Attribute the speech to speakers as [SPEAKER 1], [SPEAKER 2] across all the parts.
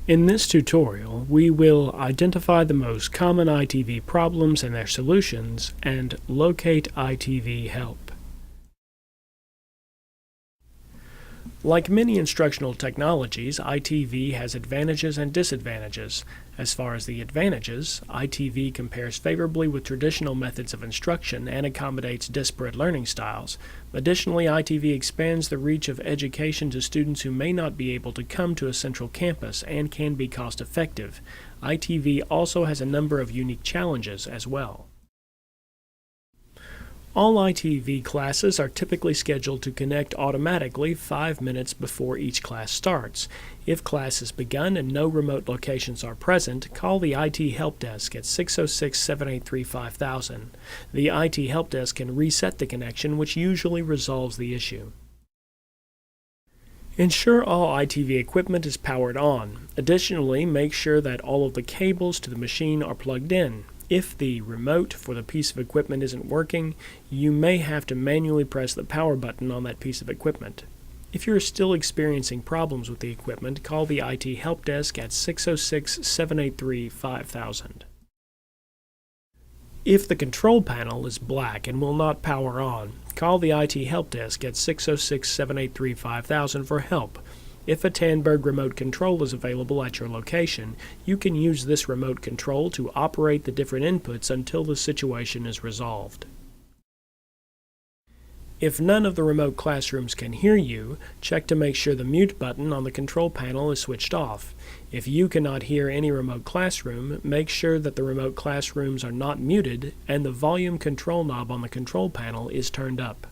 [SPEAKER 1] In this tutorial, we will identify the most common ITV problems and their solutions, and locate ITV help. Like many instructional technologies, ITV has advantages and disadvantages. As far as the advantages, ITV compares favorably with traditional methods of instruction and accommodates disparate learning styles. Additionally, ITV expands the reach of education to students who may not be able to come to a central campus and can be cost-effective. ITV also has a number of unique challenges as well. All ITV classes are typically scheduled to connect automatically 5 minutes before each class starts. If class is begun and no remote locations are present, call the IT Help Desk at 606-783-5000. The IT Help Desk can reset the connection, which usually resolves the issue. Ensure all ITV equipment is powered on. Additionally, make sure that all of the cables to the machine are plugged in. If the remote for the piece of equipment isn't working, you may have to manually press the power button on that piece of equipment. If you're still experiencing problems with the equipment, call the IT Help Desk at 606-783-5000. If the control panel is black and will not power on, call the IT Help Desk at 606-783-5000 for help. If a Tandberg remote control is available at your location, you can use this remote control to operate the different inputs until the situation is resolved. If none of the remote classrooms can hear you, check to make sure the mute button on the control panel is switched off. If you cannot hear any remote classroom, make sure that the remote classrooms are not muted and the volume control knob on the control panel is turned up.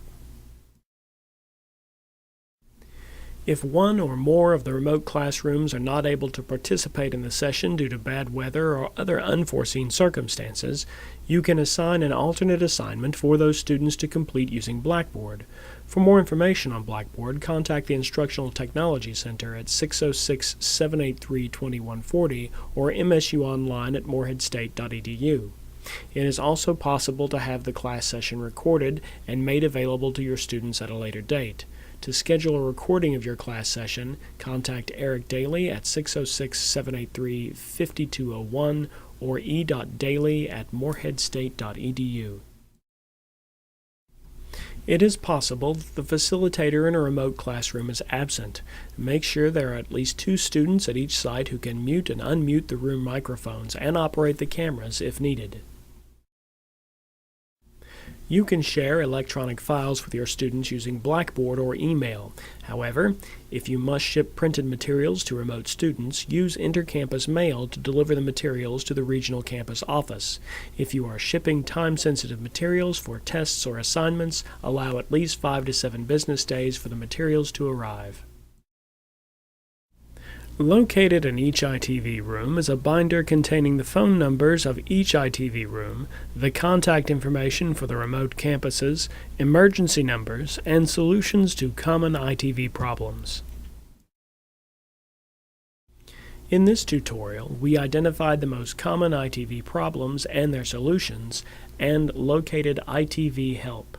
[SPEAKER 1] If one or more of the remote classrooms are not able to participate in the session due to bad weather or other unforeseen circumstances, you can assign an alternate assignment for those students to complete using Blackboard. For more information on Blackboard, contact the Instructional Technology Center at 606-783-2140 or MSU online at moreheadstate.edu. It is also possible to have the class session recorded and made available to your students at a later date. To schedule a recording of your class session, contact Eric Daly at 606-783-5201 or e.daly@moreheadstate.edu. It is possible that the facilitator in a remote classroom is absent. Make sure there are at least 2 students at each site who can mute and unmute the room microphones and operate the cameras if needed. You can share electronic files with your students using Blackboard or email. However, if you must ship printed materials to remote students, use intercampus mail to deliver the materials to the regional campus office. If you are shipping time-sensitive materials for tests or assignments, allow at least 5 to 7 business days for the materials to arrive. Located in each ITV room is a binder containing the phone numbers of each ITV room, the contact information for the remote campuses, emergency numbers, and solutions to common ITV problems. In this tutorial, we identified the most common ITV problems and their solutions, and located ITV help.